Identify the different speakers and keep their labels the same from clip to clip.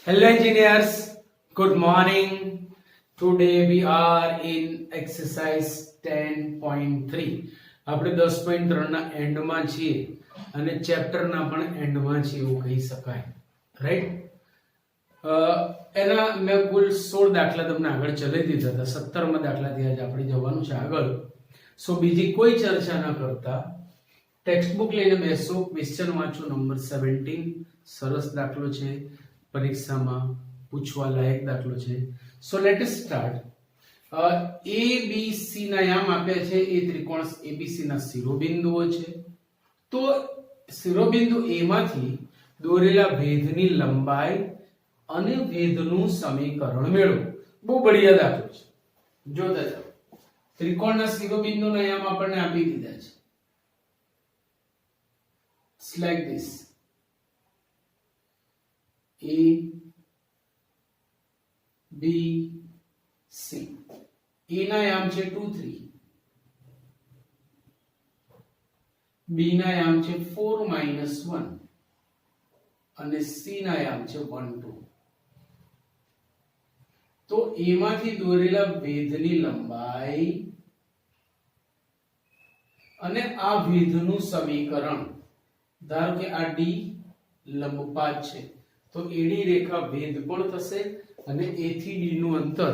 Speaker 1: Hello engineers, good morning. Today we are in exercise 10.3. આપણે 10.3 ના and માં છીએ અને ચેપ્ટર ના પણ એન્ડ માં છીએ એવું કહી શકાય, રાઈટ? એના મેં કુલ 16 દાખલા તમને આગળ ચલાવી દીધા હતા. 17મા દાખલાથી આજે આપણે જવાનું છે આગળ. સો બીજી કોઈ ચર્ચા ન કરતા ટેક્સ્ટ બુક લઈને બેસો, ક્વેશ્ચન વાંચો. નંબર 17 સરસ દાખલો છે, પરીક્ષામાં પૂછવા લાયક દાખલો છે. So let us start. A B C ના યામ આપ્યા છે. એ ત્રિકોણ એબીસી ના શિરોબિંદુઓ છે. તો શિરોબિંદુ એ માંથી દોરેલા ભેદની લંબાઈ અને ભેદનું સમીકરણ મેળવો. બહુ બઢિયા દાખલો છે, જોતા જાઓ. ત્રિકોણના શિરોબિંદુના યામ આપણને આપી દીધા છે. It's like this. A, B, C. A ના યામ છે 2, 3. B ના યામ છે 4, -1. અને C ના યામ છે 1, 2. તો A માંથી દોરેલા ભેદની લંબાઈ અને આ ભેદનું સમીકરણ. ધારો કે આ D લંબપાત છે, તો એડી રેખા ભેદ પણ થશે અને A થી D નું અંતર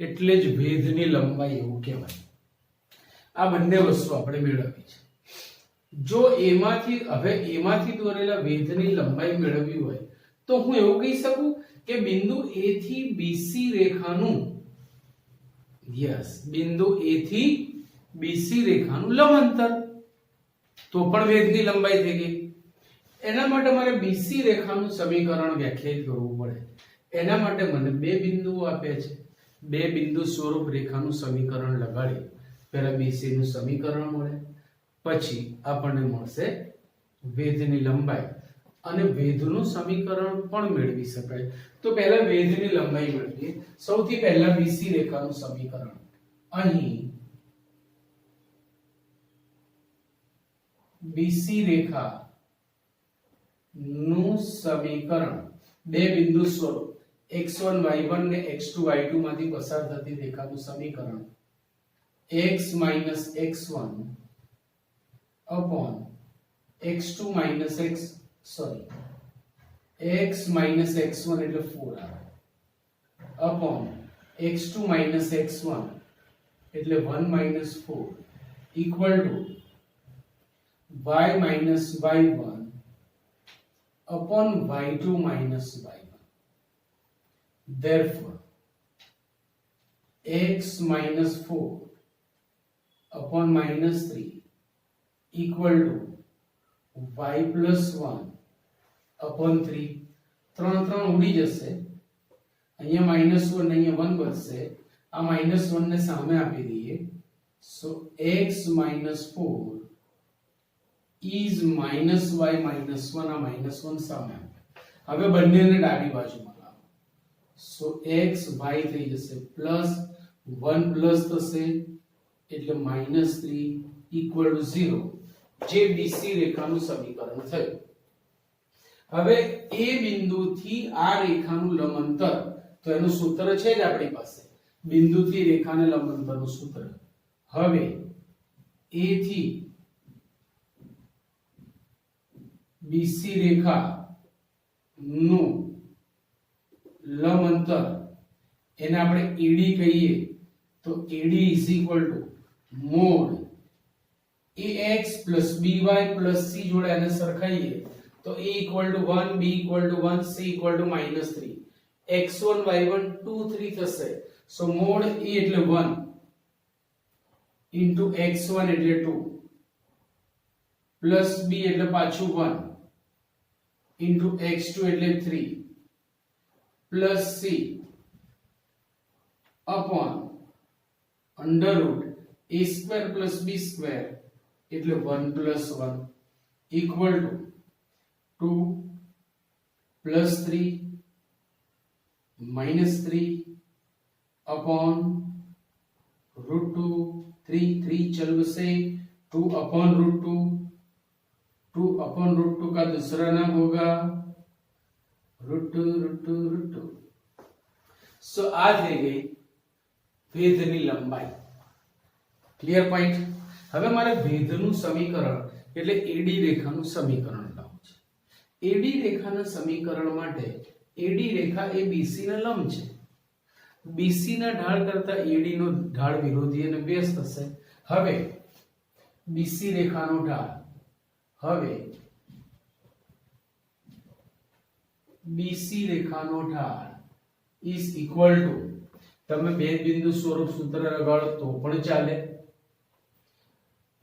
Speaker 1: એટલે જ ભેદની લંબાઈ એવું કહેવાય. આ બંને વસ્તુ આપણે મેળવવી છે. જો A માંથી દોરેલા ભેદની લંબાઈ મેળવવી હોય તો હું એવું કહી શકું કે બિંદુ A થી BC રેખાનું બિંદુ A થી BC રેખાનું લંબ અંતર, તો પણ ભેદની લંબાઈ થઈ ગઈ. એના માટે મારે BC રેખાનું સમીકરણ વ્યાખ્યાયિત કરવું પડે. એના માટે મને બે બિંદુઓ આપ્યા છે. બે બિંદુ સ્વરૂપ રેખાનું સમીકરણ લગાડી પહેલા BC નું સમીકરણ મળે, પછી આપણને મળશે ભેદની લંબાઈ અને ભેદનું સમીકરણ પણ મેળવી શકાય. તો પહેલા ભેદની લંબાઈ મેળવીએ. સૌથી પહેલા BC રેખાનું સમીકરણ. અહીં BC રેખા નું સમીકરણ બે બિંદુ સ્વરૂપ x1 y1 ને x2 y2 માંથી પસાર થતી રેખાનું સમીકરણ x x1 upon x2 x x1 એટલે 4 આવે upon x2 x1 એટલે 1 4 equal to y y1 upon y2 y1. Therefore, x 4 upon -3 equal to y +1 upon 3. 3 ઉડી જશે. અહીંયા -1 અહીંયા 1 બચશે. આ -1 ને સામે આપી દઈએ. So x 4 is -y -1. આ -1 સામે આપે. હવે બંનેને ડાબી બાજુમાં લાવો. So x y થઈ જશે પ્લસ 1 પ્લસ થશે એટલે -3 equal to 0, જે BC રેખાનું સમીકરણ થયું. હવે એ બિંદુથી આ રેખાનું લંબ અંતર, તો એનું સૂત્ર છે જ આપણી પાસે, બિંદુથી રેખાને લંબ અંતરનું સૂત્ર. હવે A થી BC રેખા નું લંબ અંતર એને આપણે AD કહીએ. તો AD is equal to mod AX plus BY plus C જોડે એને સરખાઈએ તો A equal to 1, B equal to 1, C equal to -3. x1 y1 2 3 થશે. so mod A એટલે 1 into x1 એટલે 2 plus B એટલે પાછું 1 into x2 એટલે 3 plus C upon under root a square plus b square એટલે 1 plus 1 equal to 2 plus 3 minus 3 upon root 2 3 चल बसे 2 upon root 2 का दूसरा नाम होगा √2 સો આ થઈ ગઈ ભેદની લંબાઈ. Clear point. હવે મારે ભેદનું સમીકરણ એટલે એડી રેખાનું સમીકરણ લાવવું છે. એડી રેખાના સમીકરણ માટે એડી રેખા એ બીસી ના લંબ છે. બીસી ના ઢાળ કરતા એડી નો ઢાળ વિરોધી અને બેઝ થશે. હવે બીસી રેખાનો ઢાળ બીસી રેખાનો ઢાળ ઇઝ ઇક્વલ ટુ, તમે બે બિંદુ સ્વરૂપ સૂત્ર લગાડો તો પણ ચાલે,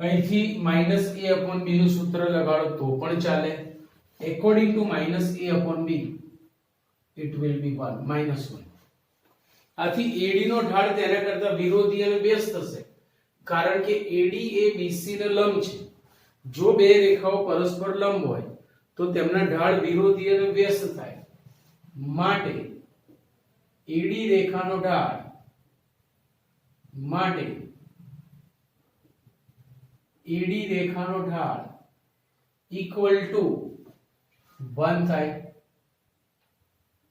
Speaker 1: અહીંથી -a/b નું સૂત્ર લગાડો તો પણ ચાલે. according to -a/b it will be 1 -1. આથી AD નો ઢાળ તેના કરતા વિરોધી અને બેઝ થશે, કારણ કે AD એ BC ને લંબ છે. જો બે રેખાઓ પરસ્પર લંબ હોય તો તેમના ઢાળ વિરોધી અને બેઝ થાય. માટે AD રેખાનો ઢાળ ઇક્વલ ટુ 1 થાય.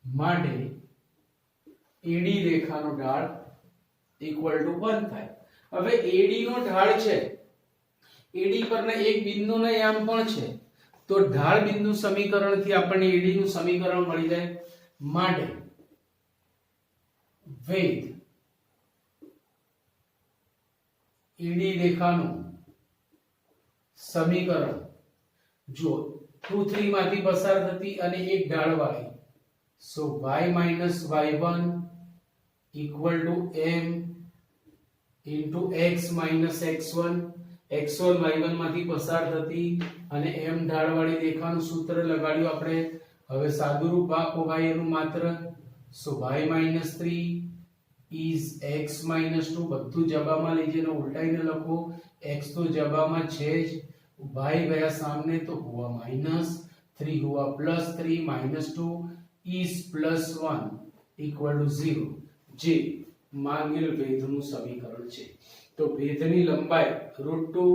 Speaker 1: માટે AD રેખાનો ઢાળ ઇક્વલ ટુ 1 થાય. હવે AD નો ઢાળ છે, AD પરના એક બિંદુના યામ પણ છે, તો ઢાળ બિંદુ સમીકરણથી આપણને AD નું સમીકરણ મળી જાય. માટે વેધ AD રેખાનું સમીકરણ જો 2 3 માંથી પસાર થતી અને એક ઢાળ વાળી, સો y - y1 equal to m into x - x1. x1 y1 માંથી પસાર થતી અને m ઢાળ વાળી રેખાનું સૂત્ર લગાડ્યું આપણે. હવે સાદું રૂપ આપો y એનું માત્ર, સો y - 3 is x - 2. બધું જબામાં લઈ જઈને ઉલટાઈને લખો. x તો જબામાં છે જ, y ગયા સામને તો हुआ -3 हुआ +3 -2 is +1 equal to 0, જે માંગેલ ભેદનું સમીકરણ છે. તો ભેદની લંબાઈ √2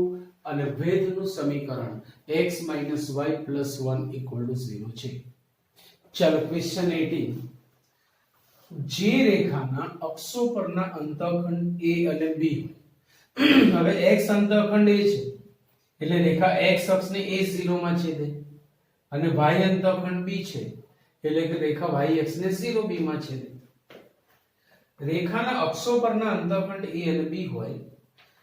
Speaker 1: અને ભેદનું સમીકરણ x - y +1 equal to 0 છે. ચાલો ક્વેશ્ચન 18. જે રેખાના અક્ષો પરના અંતઃખંડ a અને b, હવે x અંતઃખંડ a છે એટલે રેખા x અક્ષને a0 માં છેદે, અને y અંતઃખંડ b છે એટલે કે રેખા y અક્ષને 0 b માં છેદે. રેખાના અક્ષો પરના અંતઃખંડ a અને b હોય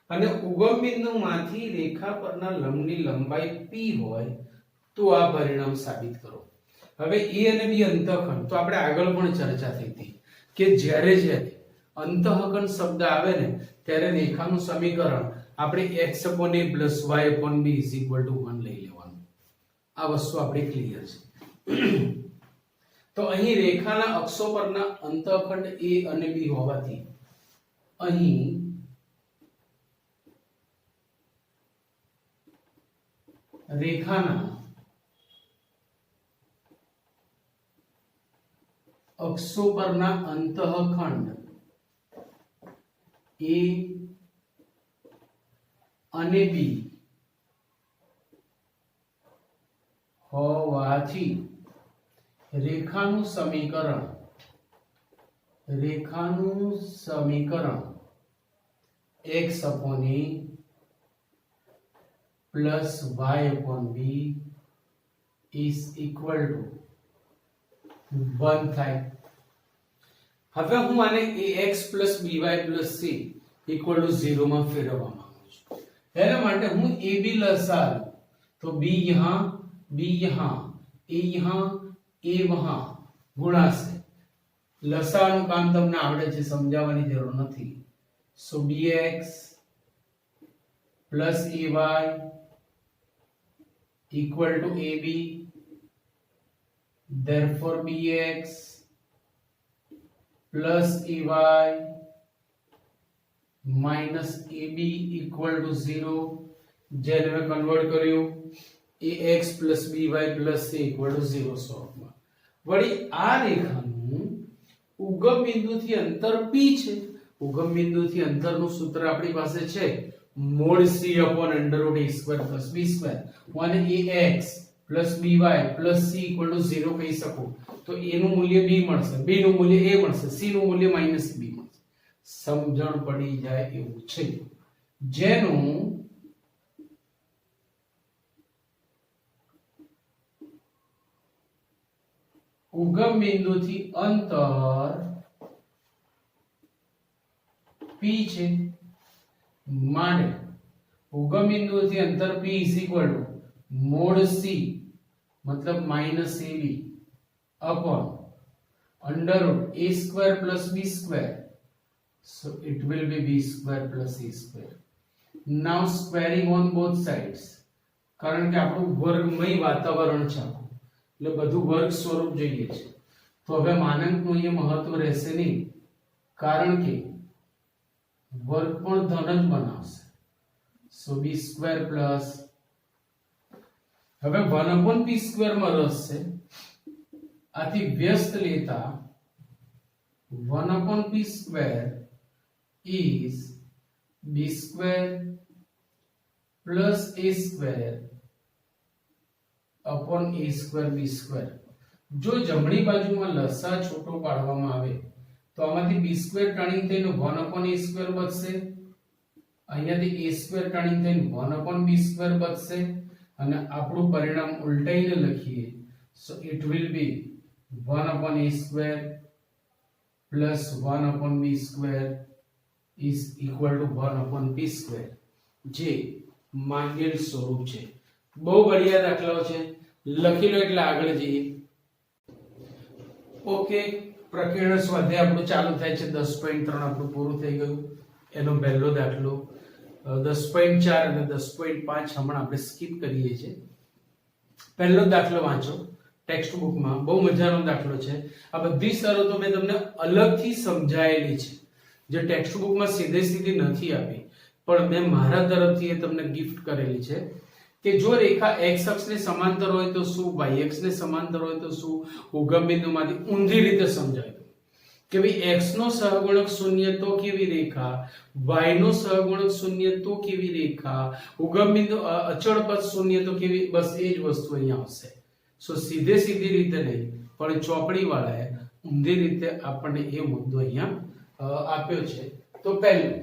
Speaker 1: અને ઉગમ બિંદુમાંથી રેખા પરના લંબની લંબાઈ p હોય તો આ પરિણામ સાબિત કરો. હવે a અને b અંતઃખંડ તો આપણે આગળ પણ ચર્ચા થઈ હતી કે જ્યારે અંતઃખંડ શબ્દ આવે ને ત્યારે રેખાનું સમીકરણ આપણે x / a + y / b = 1 લઈ લેવાનું. આ વસ્તુ આપણે ક્લિયર છે. તો અહીં રેખાના અક્ષો પરના અંતઃખંડ a અને b હોવાથી અહીં રેખાના અક્ષો પરના અંતઃખંડ a અને b હોવાથી રેખાનું સમીકરણ x / a + y/b is equal to 1 થાય. હવે હું આને ax + by + c = 0 માં ફેરવવા માંગુ છું. એના માટે હું ab લસા લઉં તો b यहाँ, b यहाँ, a यहाँ, a वहां गुणा से. લસાનું કામ તમને આવડે છે, સમજાવવાની જરૂર નથી. સો bx + ay equal to ab, therefore bx + ay minus ab equal to 0. જેને મેં કન્વર્ટ કર્યું ax + by + c equal to 0 સ્વરૂપમાં. વળી આ રેખાનું ઉગમ બિંદુથી અંતર p છે. ઉગમ બિંદુથી અંતરનું સૂત્ર આપણી પાસે છે, mod c / √a² + b², અને ax plus B Y plus C equal to 0 કહી શકો તો a નું મૂલ્ય b મળશે, b નું મૂલ્ય a મળશે, c નું મૂલ્ય માઈનસ b મળશે. સમજણ પડી જાય એવું છે. જેનું ઉગમ બિંદુથી અંતર p છે. માટે ઉગમ બિંદુથી અંતર p is equal to mod c मतलब minus a b upon under root a square plus b square, so it will be b square plus a square. Now squaring on both sides, कारण કે આપણું વર્ગમય વાતાવરણ છે એટલે બધું વર્ગ સ્વરૂપ જોઈએ છે. તો હવે માનાંકનું અહીંયા મહત્વ રહેશે નહીં, કારણ કે વર્ગ પણ ધન જ બનાવશે. સો બી સ્ક્વેર પ્લસ, હવે 1/p² માં રસ છે, આથી વ્યસ્ત લેતા 1/p² is b² plus a² upon a² b². જો જમણી બાજુમાં લસા છૂટો પાડવામાં આવે તો આમાંથી b² ટર્નિંગ થઈને 1/a² બચશે, અહીંયાથી a² ટર્નિંગ થઈને 1/b² બચશે, અને આપણું પરિણામ ઉલટાઈને લખીએ so it will be 1/a² plus 1/b² is equal to 1/p², જે માંગેલ સ્વરૂપ છે. બહુ બઢિયા દાખલાઓ છે, લખી લો એટલે આગળ જઈએ. ઓકે, પ્રકીર્ણ સ્વાધ્યાય આપણું ચાલુ થાય છે. 10.3 આપણું પૂરું થઈ ગયું. એનો પહેલો દાખલો 10.4 અને 10.5 હમણાં આપણે સ્કીપ કરીએ છીએ. પહેલો દાખલો વાંચો ટેક્સ્ટ બુકમાં, બહુ મજાનો દાખલો છે. આ બધી શરતો મેં તમને અલગથી સમજાયેલી છે, જે ટેક્સ્ટ બુકમાં સીધે સીધી નથી આપી, પણ મેં મારા તરફથી એ તમને ગિફ્ટ કરેલી છે. કે જો રેખા x અક્ષને સમાંતર હોય તો શું, y અક્ષને સમાંતર હોય તો શું, ઉગમ બિંદુમાંથી ઊંધી રીતે સમજાય કે ભાઈ x નો સહગુણક શૂન્ય તો કેવી રેખા, y નો સહગુણક શૂન્ય તો કેવી રેખા, ઉગમ બિંદુ અચળ પદ શૂન્ય તો કેવી, બસ એ જ વસ્તુ અહીંયા આવશે. સો સીધે સીધી રીતે નહીં, પણ ચોપડી વાળાએ ઊંધી રીતે આપણને એ મુદ્દો અહીંયા આપ્યો છે. તો પહેલું,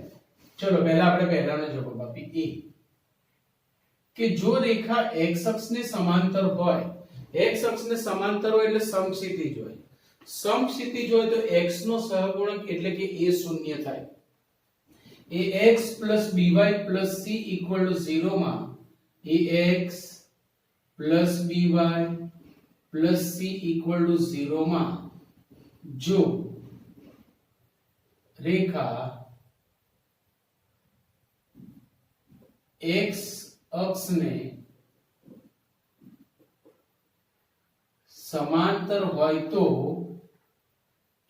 Speaker 1: ચલો પહેલા આપણે પહેલાનો જવાબ આપી એ કે જો રેખા x અક્ષને સમાંતર હોય, x અક્ષને સમાંતર હોય એટલે સમક્ષિતિજ હોય, સમક્ષિતિજ હોય તો x નો સહગુણક એટલે કે a શૂન્ય થાય. ax by c equal to 0 માં ax by c equal to 0 માં જો રેખા x અક્ષને સમાંતર હોય તો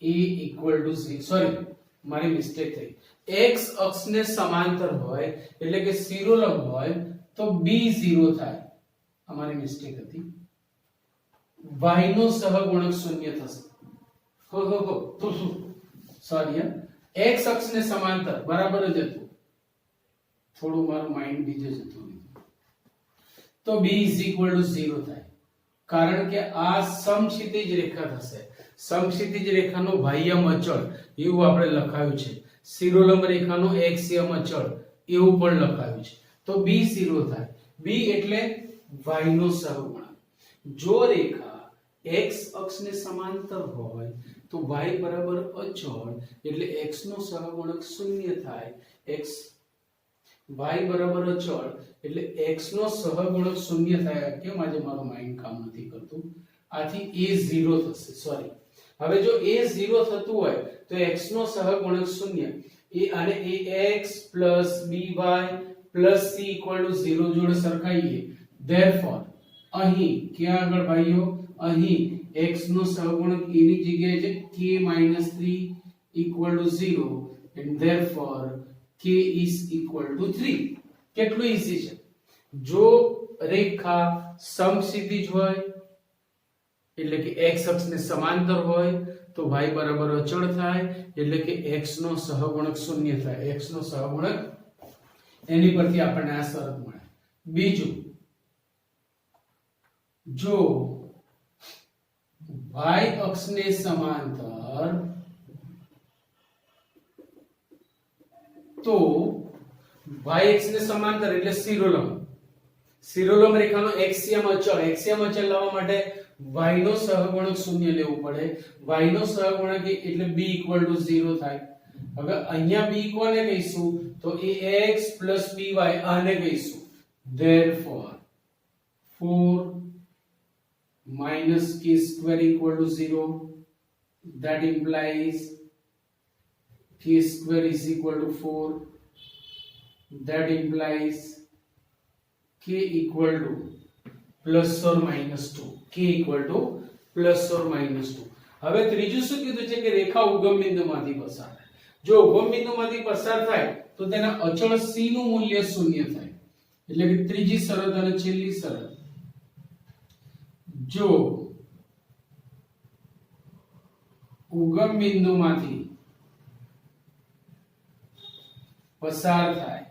Speaker 1: a equal to 0, સોરી મારી મિસ્ટેક થઈ, x અક્ષને સમાંતર હોય એટલે કે શિરોલંબ હોય તો b 0 થાય, અમારી મિસ્ટેક હતી. y નો સહગુણક શૂન્ય થશે. તો શું, સોરી, x અક્ષને સમાંતર બરાબર જ હતું, થોડું મારું માઇન્ડ બીજે જતું રહ્યું. તો b = 0 થાય, કારણ કે આ સમક્ષિતિજ રેખા થશે. સમક્ષિતિજ રેખાનો બાહ્યમ અચળ એવું આપણે લખાયું છે, શિરોલંબ રેખાનો એક્સિયમ અચળ એવું પણ લખાયું છે. તો b 0 થાય. b એટલે y નો સહગુણક. જો રેખા x અક્ષને સમાંતર હોય તો y બરાબર અચળ એટલે x નો સહગુણક શૂન્ય થાય. y બરાબર અચળ એટલે x નો સહગુણક શૂન્ય થાય. કેમ આજે મારું માઇન્ડ કામ નથી કરતું? આથી a 0 થશે, સોરી. હવે જો a 0 થતું હોય તો x નો સહગુણક શૂન્ય, એ અને ax by c equal to 0 જોડે સરખાઈએ. therefore અહીં ક્યાં આગળ ભાઈઓ, અહીં x નો સહગુણક a ની જગ્યાએ છે k - 3 equal to 0 and therefore k is equal to 3. કેટલું ઈઝી છે. જો રેખા સમક્ષિતિજ હોય એટલે કે x અક્ષને સમાંતર હોય તો y બરાબર અચળ થાય એટલે કે x નો સહગુણક શૂન્ય થાય. x નો સહગુણક, એની પરથી આપણને આ શરત મળે. બીજું, જો y અક્ષને સમાંતર તો y અક્ષને સમાંતર એટલે શિરોલંબ રેખાનો એક્સિયમ અચળ લાવવા માટે y નો સહગુણક શૂન્ય લેવું પડે. y નો સહગુણક એટલે b = 0 થાય. હવે અહીંયા b કોને કહીશું તો ax + by આને કહીશું. therefore 4 - k² = 0. that implies k² = 4. that implies k = +or -2. k = +or -2. હવે ત્રીજું શું કીધું છે કે રેખા ઉગમ બિંદુમાંથી પસાર થાય. જો ઉગમ બિંદુમાંથી પસાર થાય તો તેના અચળ c નું મૂલ્ય 0 થાય. એટલે કે ત્રીજી શરત અને છેલ્લી શરત, જો ઉગમ બિંદુમાંથી પસાર થાય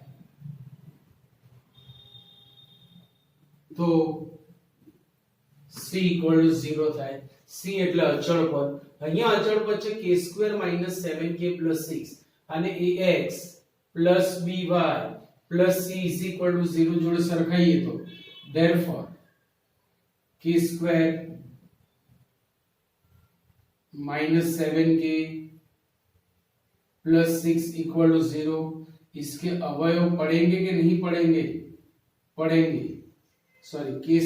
Speaker 1: તો c = 0 થાય. c એટલે અચળ પદ. અહીંયા અચળ પદ છે k² - 7k + 6 અને ax + by + c = 0 જોડે સરખાઈએ તો therefore k² - 7k + 6 = 0. इसके अवयव पड़ेंगे कि नहीं पड़ेंगे? पड़ेंगे. Sorry, k² -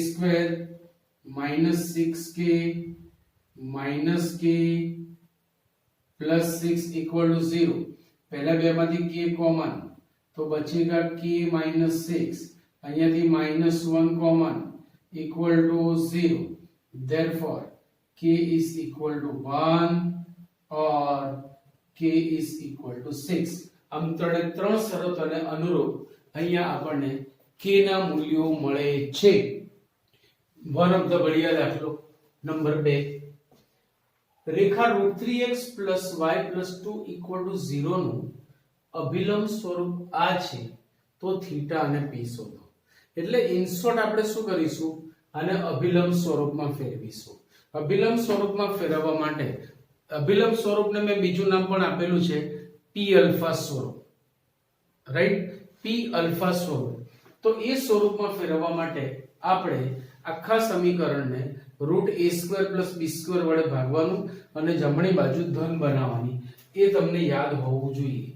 Speaker 1: 6k - k + 6 = 0. पहला બે માંથી k કોમન તો બચેगा k - 6. અહીંયાથી -1 common = 0. therefore k = 1 or k = 6. આમ ત્રણ શરતોને અનુરૂપ અહીંયા આપણને k ના મૂલ્યો મળે છે. વન ઓફ ધ બઢિયા દાખલો નંબર 2. રેખા √3x + y + 2 = 0 નું અભિલંબ સ્વરૂપ આ છે તો થીટા અને p શોધો. એટલે ઇન શોર્ટ આપણે શું કરીશું? આને અભિલંબ સ્વરૂપમાં ફેરવીશું. અભિલંબ સ્વરૂપમાં ફેરવવા માટે અભિલંબ સ્વરૂપને મેં બીજું નામ પણ આપેલું છે p અલ્ફા સ્વરૂપ. રાઈટ, p અલ્ફા સ્વરૂપ. તો એ સ્વરૂપમાં ફેરવવા માટે આપણે આખા સમીકરણને √a² + b² વડે ભાગવાનું અને જમણી બાજુ ધન બનાવવાની. એ તમને યાદ હોવું જોઈએ.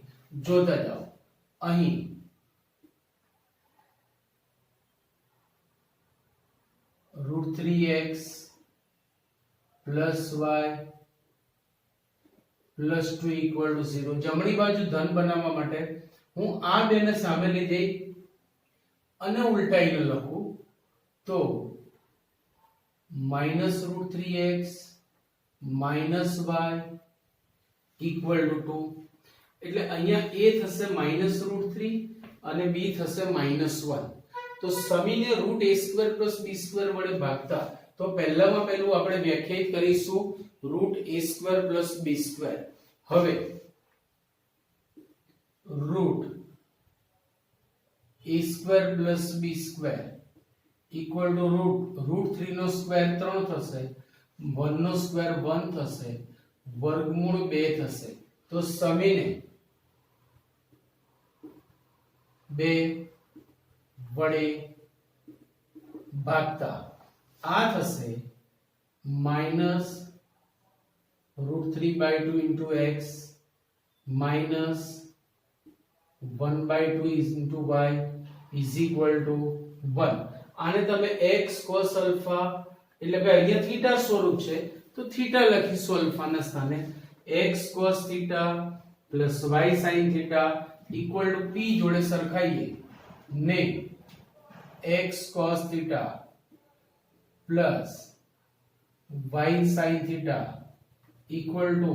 Speaker 1: જોતા જાઓ. અહીં √3x + y + 2 = 0. જમણી બાજુ ધન બનાવવા માટે હું આ બેને સામે લીધી અને ઉલટાઈને લખું તો -√3x - y = 2. એટલે અહીંયા a થશે -√3 અને b થશે -1. તો સમીને √a² + b² વડે ભાગતા તો પહેલામાં પહેલું આપણે વ્યાખ્યાયિત કરીશું √a² + b². હવે √a² + b² = √3 નો સ્ક્વેર 3 થશે, 1 નો સ્ક્વેર 1 થશે, વર્ગમૂળ 2 થશે. તો સમીને 2 વડે ભાગતા આ થશે -√3/2 × x -1/2 × y = 1. આને તમે x cos alpha એટલે કે અહીંયા થીટા સ્વરૂપ છે તો થીટા લખીશું અલ્ફાના સ્થાને. x cos θ + y sin θ = p જોડે સરખાઈએ ને x cos θ plus y sin theta equal to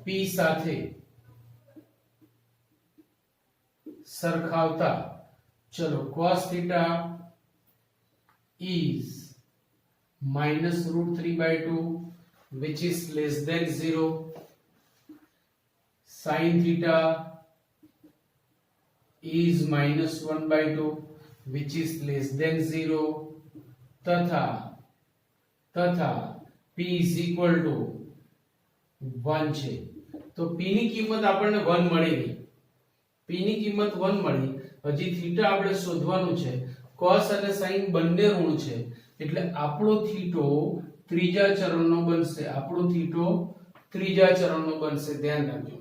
Speaker 1: p સાથે સરખાવતા ચલો cos theta is -√3/2 which is less than 0, sin theta is -1/2 which is less than 0 तथा તથા p ઇઝ ઇક્વલ ટુ 1 છે. તો p ની કિંમત આપણને 1 મળી ગઈ. p ની કિંમત 1 મળી. હજી થીટા આપણે શોધવાનું છે. cos અને sin બંને ઋણ છે એટલે આપણો થીટો ત્રીજા ચરણનો બનશે. આપણો થીટો ત્રીજા ચરણનો બનશે. ધ્યાન રાખજો.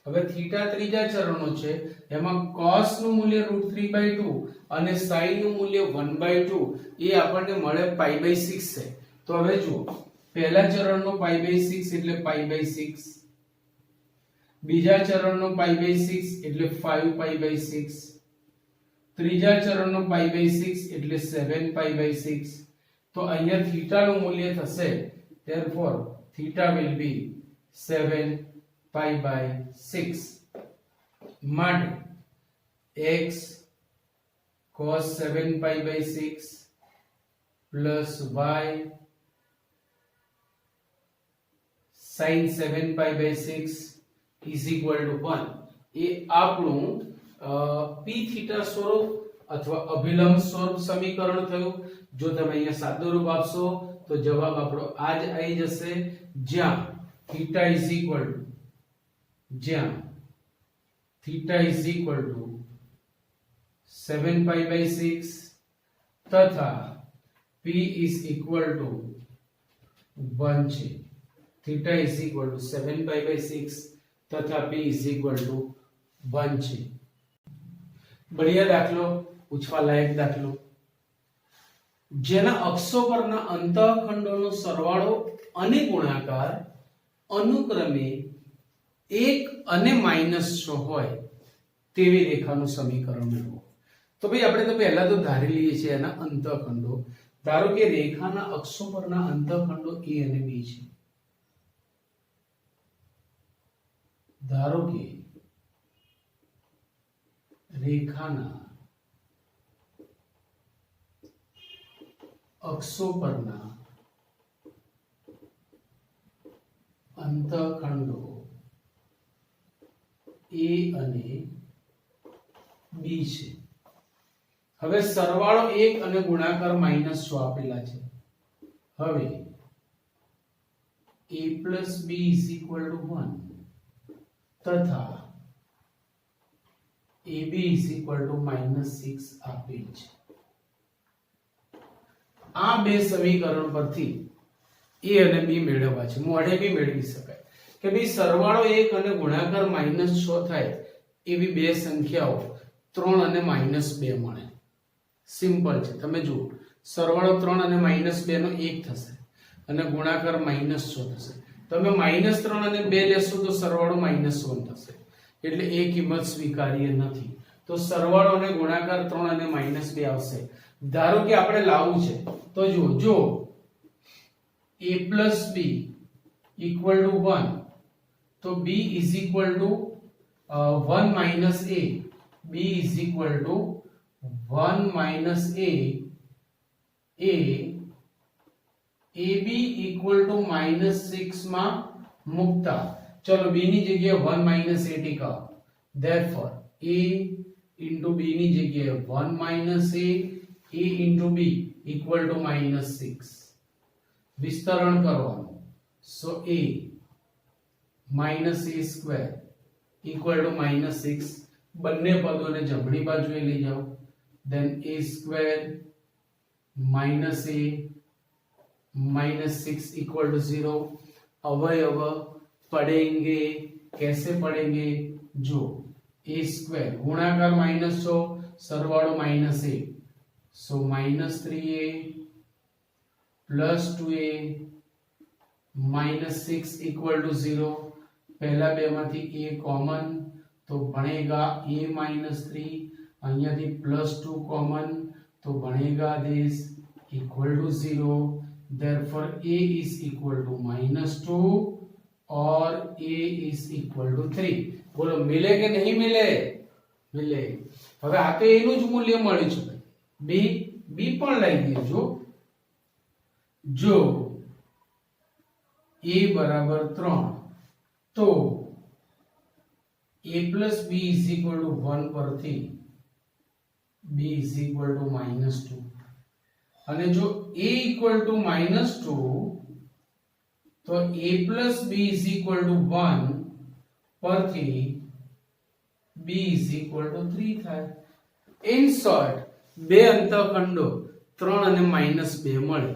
Speaker 1: હવે થીટા ત્રીજા ચરણનો છે એમાં cos નું મૂલ્ય √3/2 અને sin નું મૂલ્ય 1/2 એ આપણને મળે π/6 છે. તો હવે જુઓ, પહેલા ચરણનો π/6 એટલે π/6, બીજા ચરણનો π/6 એટલે 5π/6, ત્રીજા ચરણનો π/6 એટલે 7π/6. તો અહીંયા થીટા નું મૂલ્ય થશે, therefore theta will be 7π/6. માટે x cos 7π/6 plus y sin 7π/6 is equal to 1. એ આપણું p થીટા સ્વરૂપ અથવા અભિલંબ સ્વરૂપ સમીકરણ થયું. જો તમે અહીંયા સાદું રૂપ આપશો તો જવાબ આપણો આ જ આવી જશે, જ્યાં થીટા ઇઝ ઇક્વલ ટુ 7π/6 તથા p ઇઝ ઇક્વલ ટુ 1 છે. થીટા ઇઝ ઇક્વલ ટુ 7π/6 તથા p ઇઝ ઇક્વલ ટુ 1 છે. बढ़िया दाखलो, पूछवा लायक दाखलो. જેના અક્ષો પરના અંતઃખંડોનો સરવાળો અને ગુણાકાર અનુક્રમે 1 અને -6 હોય તેવી રેખાનું સમીકરણ મેળવો. તો ભાઈ આપણે તો પહેલા તો ધારી લઈએ છીએ એના અંતઃખંડો. ધારો કે રેખાના અક્ષો પરના અંતઃખંડો a અને b છે. ધારો કે રેખાના અક્ષો પરના અંતઃખંડો a અને b છે. હવે સરવાળો 1 અને ગુણાકાર -6 આપેલા છે. હવે a + b = 1 તથા AB = -6 આપેલ છે. આ બે સમીકરણ પરથી a અને b મેળવવા છે. મોઢે બી મેળવી શકાય કે ભાઈ સરવાળો 1 અને ગુણાકાર -6 થાય એવી બે સંખ્યાઓ 3 અને -2 મળે. સિમ્પલ છે. તમે જુઓ, સરવાળો 3 અને -2 નો 1 થશે અને ગુણાકાર -6 થશે. તમે -3 અને 2 લેશો તો સરવાળો -1 થશે. એટલે એ કિંમત સ્વીકાર્ય નથી. તો સરવાળો અને ગુણાકાર 3 અને -2 આવશે. ધારો કે આપણે લાવવું છે તો જો a + b = 1 તો b = 1 - a, b = 1 - a ab = -6 માં મૂકતા ચલો b ની જગ્યાએ 1 - a ટીકાઓ. therefore a * b ની જગ્યાએ 1 - a * b = -6. વિસ્તરણ કરવાનું. so a - a² = -6. બંને પદોને જમણી બાજુએ લઈ જાઓ. then a² - a -6 = 0. अवयव पढ़ेंगे. कैसे पढ़ेंगे? जो a² गुणाकार -6 सरवाळो -1 so -3a + 2a -6 = 0. पहला બે માંથી a કોમન तो बनेगा a - 3. અહીંયાથી +2 કોમન तो बनेगा this = 0. therefore a is equal to -2 और a is equal to 3. બોલો મિલે કે નહીં મિલે? મિલે. હવે આ તો એનું જ મૂલ્ય મળ્યું છે. b પણ લઈ દેજો. જો a = 3 તો a + b = 1 પરથી b = -2. અને જો a equal to -2 તો a plus b is equal to 1 પરથી b is equal to 3 થાય. In short, બે અંતઃખંડો 3 અને -2 મળે.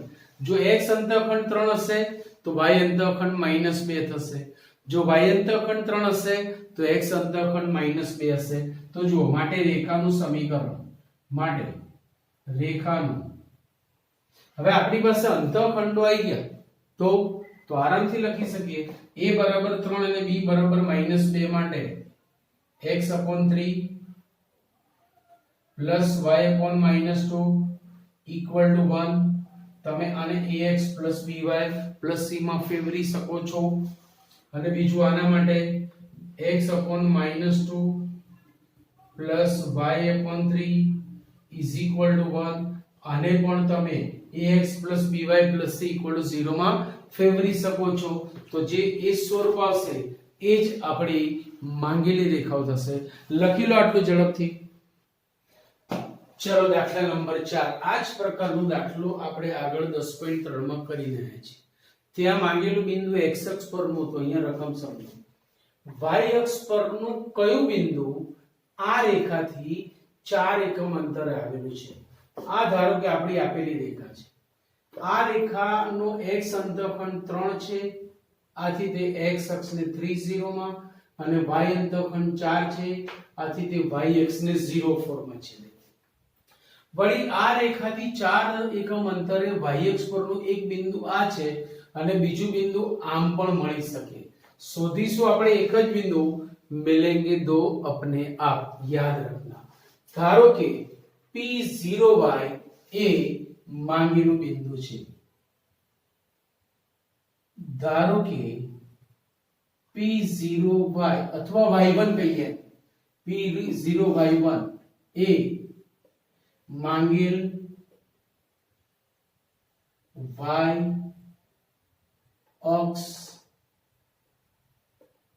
Speaker 1: જો x અંતઃખંડ 3 હશે તો y અંતઃખંડ -2 થશે. જો y અંતઃખંડ 3 હશે તો x અંતઃખંડ -2 હશે. તો જુઓ, માટે રેખાનું સમીકરણ, માટે રેખાનું, હવે આપણી પાસે અંતઃખંડો આવી ગયા તો આરામથી લખી શકીએ a બરાબર 3 અને b બરાબર -2 માટે x/3 plus y/-2 equal to 1. તમે આને ax plus by plus c માં ફેરવી શકો છો. અને બીજું આના માટે x/-2 plus y/3 is equal to 1. આને પણ તમે ax plus by plus c equal to 0 માં ફેરવી શકો છો. તો જે એ સ્વરૂપ આવશે એ જ આપણી માંગેલી રેખાઓ થશે. લખી લો આટલું ઝડપથી. ચલો દાખલા નંબર 4. આ જ પ્રકારનો દાખલો આપણે આગળ 10.3 માં કરી રહ્યા છીએ. ત્યાં માંગેલું બિંદુ x અક્ષ પરનું, તો અહીંયા રકમ સમજો. y અક્ષ પરનું કયું બિંદુ આ રેખાથી 4 એકમ અંતરે આવેલું છે? આ ધારો કે આપણી આપેલી રેખા છે. આ રેખાનો x અંતઃખંડ 3 છે, આથી તે x અક્ષને 30 માં, અને y અંતઃખંડ 4 છે, આથી તે y અક્ષને 0 માં છે. વળી આ રેખાથી 4 એકમ અંતરે y અક્ષ પરનું એક બિંદુ આ છે અને બીજું બિંદુ આમ પણ મળી શકે. શોધીશું આપણે એક જ બિંદુ, મિલેંગે દો अपने आप. યાદ રાખના. ધારો કે P0y એ માંગેલું બિંદુ છે. ધારો કે P0y અથવા y1 કહીએ, P0y1 એ માંગેલ y અક્ષ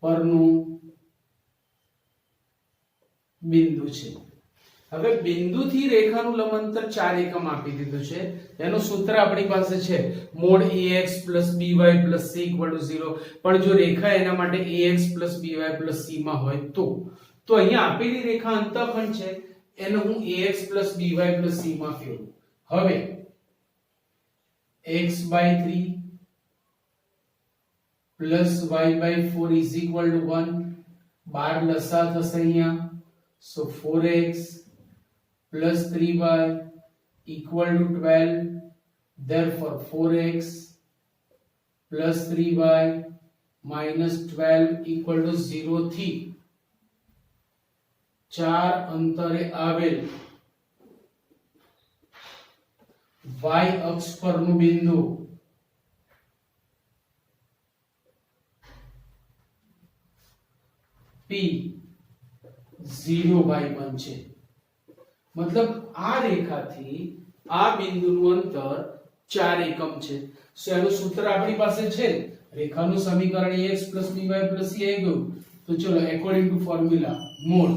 Speaker 1: પરનું બિંદુ છે. હવે બિંદુથી રેખાનું લંબાંતર 4 એકમ આપી દીધું છે. એનું સૂત્ર આપણી પાસે છે mod ax by c = 0. પણ જો રેખા એના માટે ax by c માં હોય તો અહીંયા આપેલી રેખા અંતઃખંડ છે, એને હું ax by c માં ફેરવું. હવે x/3 plus y/4 is equal to 1. 12 લસા થશે અહીંયા, so 4x plus 3y equal to 12. Therefore 4x plus 3y minus 12 equal to 0 થી 4 અંતરે આવેલ y અક્ષ પરનું બિંદુ P0y1 છે. मतलब આ રેખાથી આ બિંદુનું અંતર 4 એકમ છે. સો એનું સૂત્ર આપણી પાસે છે, રેખાનું સમીકરણ ax by c આવી ગયું. તો ચલો according to formula mod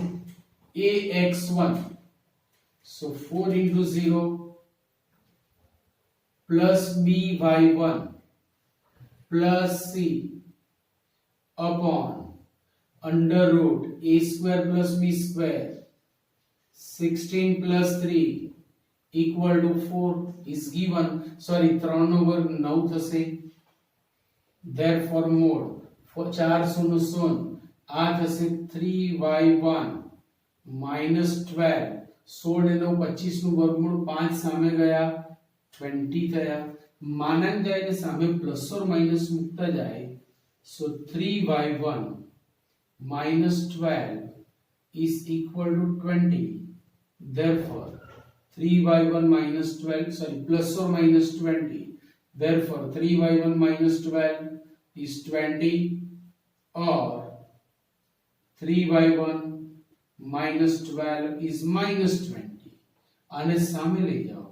Speaker 1: ax1, so 4 into 0 plus by1 plus c upon under root a square plus b square 16 plus 3 equal to 4 is given. Sorry, 3 નો વર્ગ 9 થશે. Therefore mod 4 0 0 આ થશે 3y1 minus 12. 16 ને 25 નું વર્ગમૂળ 5 સામે ગયા 20 થયા. માનાંક જાય ને સામે પ્લસ ઓર માઈનસ મૂકતા જાય. So 3y1 minus 12 is equal to 20. Therefore 3y1 minus 12, sorry, plus or minus 20. Therefore 3y1 minus 12 is 20, or 3y1 minus 12 is minus 20. આને સામે લઈ જાઓ.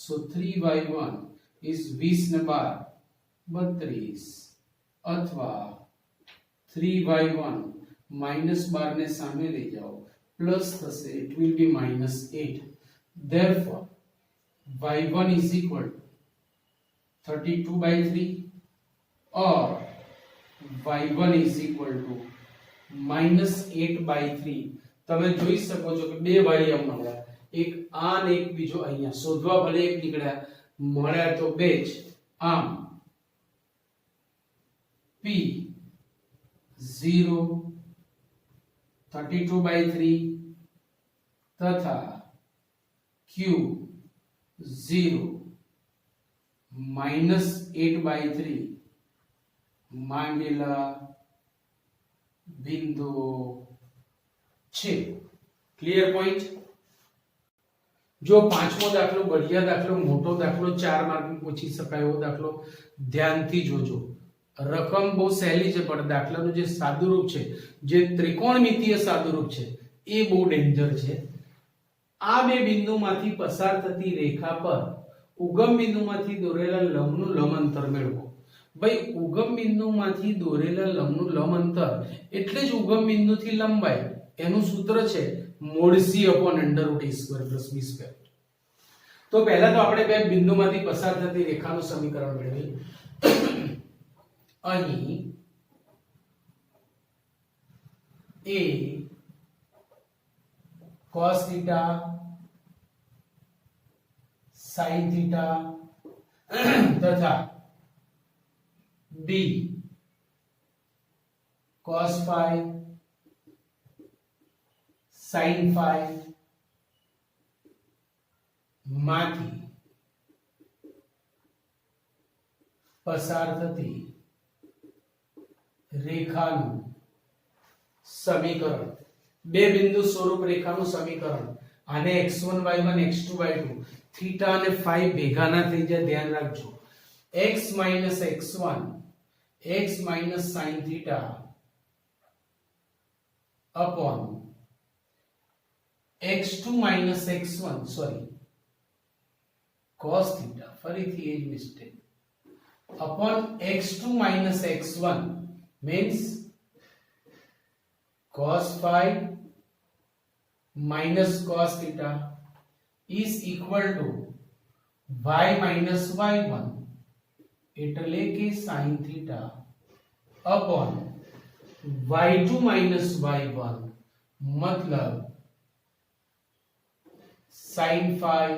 Speaker 1: So 3y1 is 20 ને 12 અથવા 3y1 minus 12 ને સામે લઈ જાઓ, પ્લસ થશે, it will be minus 8. Therefore y1 is equal to 32/3 or y1 is equal to -8/3. તમે જોઈ શકો છો કે બે વાળિયા મળ્યા, એક આ અને એક બીજો અહીંયા. શોધવા ભલે એક નીકળ્યા, મળ્યા તો બે જ. આમ p 0 32/3 તથા q 0 -8/3 માંગેલા બિંદુ છે. Clear point. જો પાંચમો દાખલો बढ़िया દાખલો, મોટો દાખલો, 4 માર્કમાં પૂછી શકાય એવો દાખલો, ધ્યાનથી જોજો. રકમ બહુ સહેલી છે, પણ દાખલાનું જે સાદુરૂપ છે, જે ત્રિકોણમિતીય સાદુરૂપ છે, એ બહુ ડેન્જર છે. આ બે બિંદુમાંથી પસાર થતી રેખા પર ઉગમ બિંદુમાંથી દોરેલા લંબનું લંબ અંતર મેળવો. ભાઈ ઉગમ બિંદુમાંથી દોરેલા લંબનું લંબ અંતર એટલે જ ઉગમ બિંદુથી લંબાઈ. એનું સૂત્ર છે |c √a² + b². તો પહેલા તો આપણે બે બિંદુમાંથી પસાર થતી રેખાનું સમીકરણ મેળવીએ. અહીં a cos θ sin θ તથા b cos phi sin phi માંથી પસાર થતી રેખાનું સમીકરણ. બે બિંદુ સ્વરૂપ રેખાનું સમીકરણ. આને x1 y1 x2 y2 theta અને ફાઈ ભેગા ના થઈ જાય, ધ્યાન રાખજો. x - x1 x - sin θ upon x2 - x1 sorry cos θ, ફરીથી એ જ mistake, upon x2 - x1 means cos phi minus cos theta is equal to y minus y1 એટલે કે sin theta upon y2 minus y1 मतलब sin phi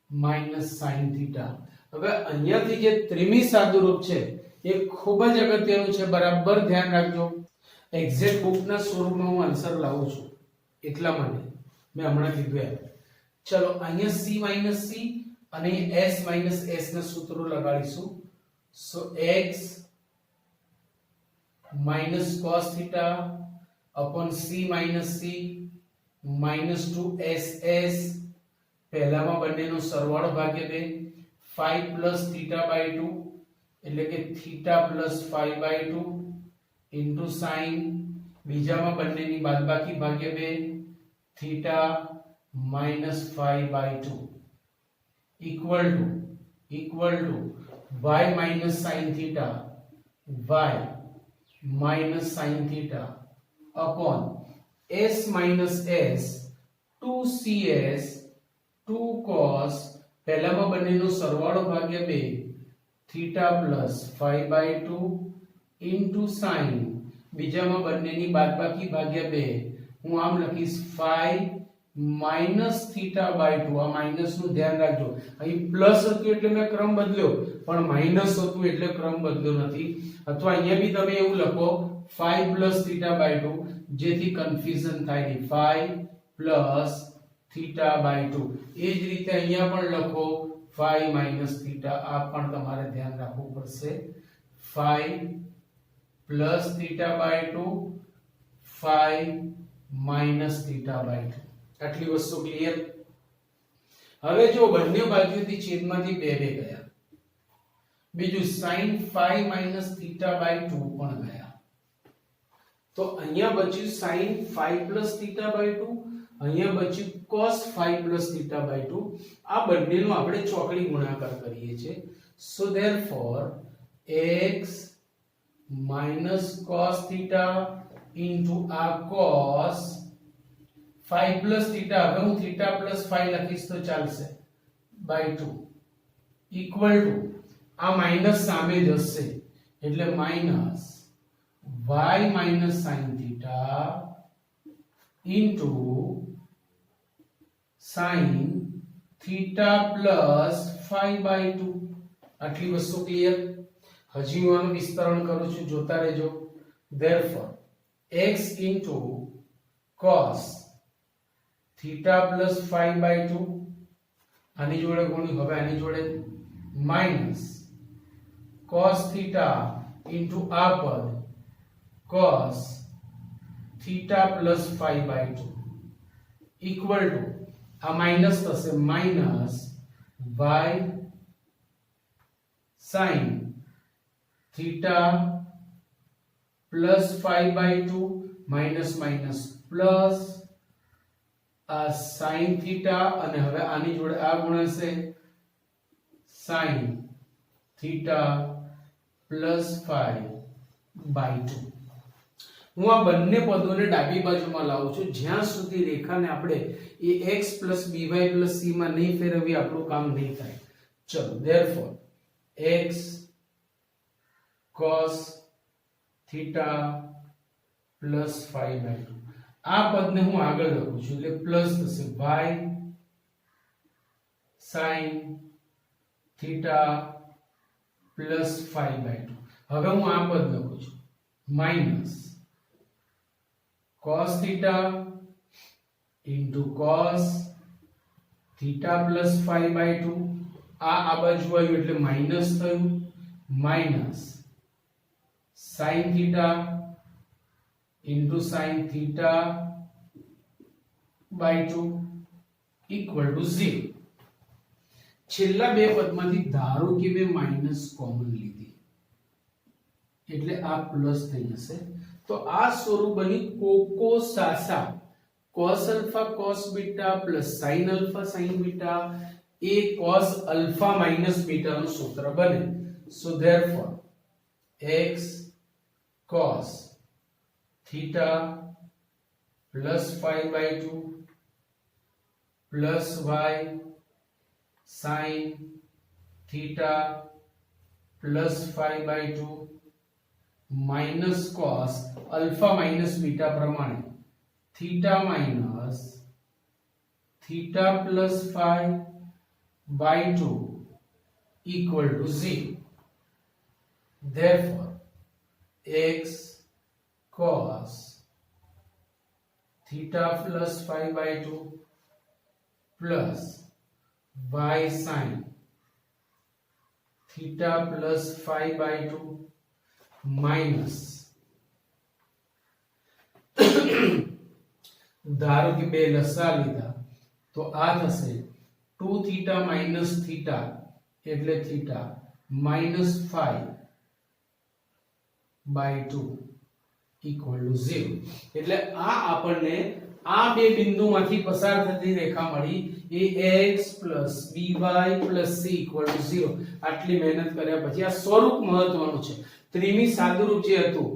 Speaker 1: minus sin theta. હવે અહીંયાથી જે ત્રિમી સાદુરૂપ છે એ ખૂબ જ અગત્યનું છે, બરાબર ધ્યાન રાખજો. એક્ઝેક્ટ બુકના સ્વરૂપમાં હું આન્સર લાવું છું, એટલા માટે મેં હમણાં કીધું એમ. ચલો અહીંયા c - c અને s - s ના સૂત્રો લગાડીશું. સો x minus cos theta upon c - c minus 2ss, પહેલામાં બંનેનો સરવાળો ભાગ્યા 2 phi plus theta by 2 એટલે કે theta plus phi by 2 into sin, બીજામાં બંનેની બાદબાકી ભાગ્યા 2 theta minus phi by 2 equal to y minus sin theta y minus sin theta upon s minus s 2cs 2 cos, પહેલામાં બંનેનો સરવાળો ભાગ્યા 2 theta plus phi by 2 into sin, બીજામાં બંનેની બાદબાકી ભાગ્યા 2. હું આમ લખીશ phi minus theta by 2. આ માઈનસ નું ધ્યાન રાખજો, અહીં પ્લસ હતું એટલે મેં ક્રમ બદલ્યો, પણ માઈનસ હતું એટલે ક્રમ બદલ્યો નથી. અથવા અહીંયા બી તમે એવું લખો phi plus theta by 2, જેથી કન્ફ્યુઝન થાય નહીં. phi plus theta by 2. એ જ રીતે અહીંયા પણ લખો phi minus theta. આ પણ તમારે ધ્યાન રાખવું પડશે. phi plus theta by 2 phi minus theta by 2. આટલી વસ્તુ ક્લિયર. હવે જો બંને બાજુથી છેદમાંથી 2 ગયા, બીજું sin phi minus theta by 2 પણ ગયા, તો અહીંયા બચ્યું sin phi plus theta by 2, અહીંયા બચ્યું cos phi plus theta by 2. આ બંનેનો આપણે ચોકડી ગુણાકાર કરીએ છીએ. so therefore x minus cos theta into આ cos phi plus theta, હવે હું theta plus phi લખીશ તો ચાલશે, બાય 2 ઇક્વલ ટુ આ માઈનસ સામે જશે એટલે minus y minus sin theta into sin theta plus 5 by 2 આટલી વસ્તુ ક્લિયર. હજી હું આનું વિસ્તરણ કરું છું, જોતા રહેજો. therefore x into cos theta plus 5 by 2 આની જોડે ગુણ્યું, હવે આની જોડે માઈનસ cos theta into આ પદ cos theta plus 5 by 2 equal to આ માઈનસ થશે minus y sin theta plus 5 by 2 minus minus plus sin theta અને હવે આની જોડે આ ગુણશે sin theta plus 5 by 2. હું આ બંને પદોને ડાબી બાજુમાં લાવું છું જ્યાં સુધી રેખાને આપણે એ x by c માં નહીં ફેરવી આપણું કામ નહીં થાય. ચલો therefore x cos theta plus 5 by 2 આ પદને હું આગળ લખું છું એટલે પ્લસ થશે y sin theta plus 5 by 2. હવે હું આ પદ લખું છું minus cos theta into cos theta plus 5 by 2 આ બાજુ આવ્યું એટલે માઈનસ થયું minus sin theta into sin theta by 2 equal to 0. છેલ્લા બે પદમાંથી ધારો કે મેં માઈનસ કોમન લીધી એટલે આ પ્લસ થઈ જશે. તો આ સ્વરૂપ બની કોકોસાસા cos alpha cos beta plus sin alpha sin beta એ cos alpha minus beta નું સૂત્ર બને. so therefore x cos theta plus 5 by 2 plus y sin theta plus 5 by 2 minus cos alpha minus beta પ્રમાણે theta minus theta plus 5 by 2 equal to 0. Therefore x cos theta plus 5 by 2 plus y sin theta plus 5 by 2 minus ધારો કે બે લસા લીધા તો આ થશે 2 theta minus theta એટલે theta minus 5 by 2 equal to 0. એટલે આ આપણને આ બે બિંદુમાંથી પસાર થતી રેખા મળી એ x by c equal to 0. આટલી મહેનત કર્યા પછી આ સ્વરૂપ મહત્વનું છે. ત્રિમી સાદુરૂપ જે હતું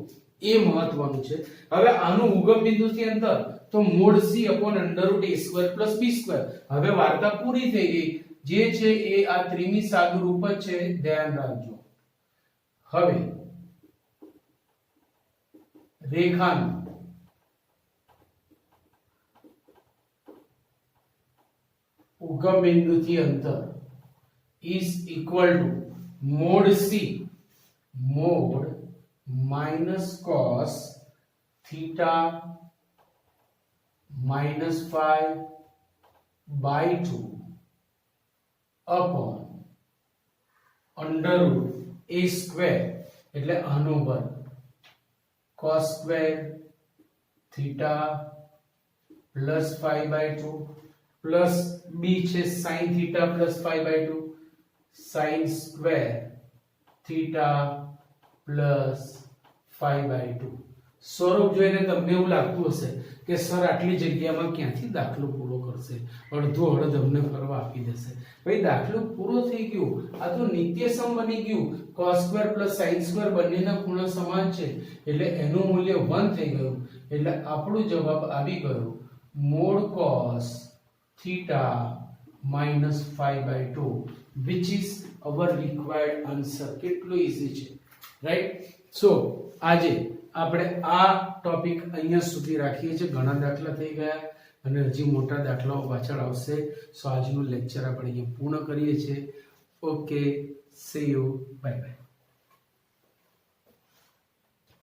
Speaker 1: એ મહત્વનું છે. હવે આનું ઉગમ બિંદુથી અંતર તો mod c upon under root a square plus b square. હવે વાર્તા પૂરી થઈ ગઈ. જે છે એ આ ત્રિમી સાદુરૂપ જ છે, ધ્યાન રાખજો. હવે રેખાનું ઉગમ બિંદુથી અંતર is equal to mod c mod minus cos theta minus 5 by 2 upon under root a square એટલે આનો વર્ગ cos square theta plus 5 by 2 plus b છે sin theta plus 5 by 2 sin square theta plus 5 by 2. સ્વરૂપ જોઈને તમને એવું લાગતું હશે કે સર આટલી જગ્યામાં ક્યાંથી દાખલો પૂરો કરશે, અડધો અડધ અમને કરવા આપી દેશે. ભાઈ દાખલો પૂરો થઈ ગયો. આ તો નિત્યસમ બની ગયું. cos square plus sin square બંનેના ખૂણા સમાન છે એટલે એનું મૂલ્ય 1 થઈ ગયું. એટલે આપણો જવાબ આવી ગયો mod cos theta -5/2 which is our required answer. કેટલું ઈઝી છે, રાઈટ? સો આજે આપણે આ ટોપિક અહીંયા સુધી રાખીએ છીએ. ઘણા દાખલા થઈ ગયા અને હજી મોટા દાખલાઓ પાછળ આવશે. સો આજનું લેક્ચર આપણે અહીંયા પૂર્ણ કરીએ છીએ. Okay, C you, bye bye.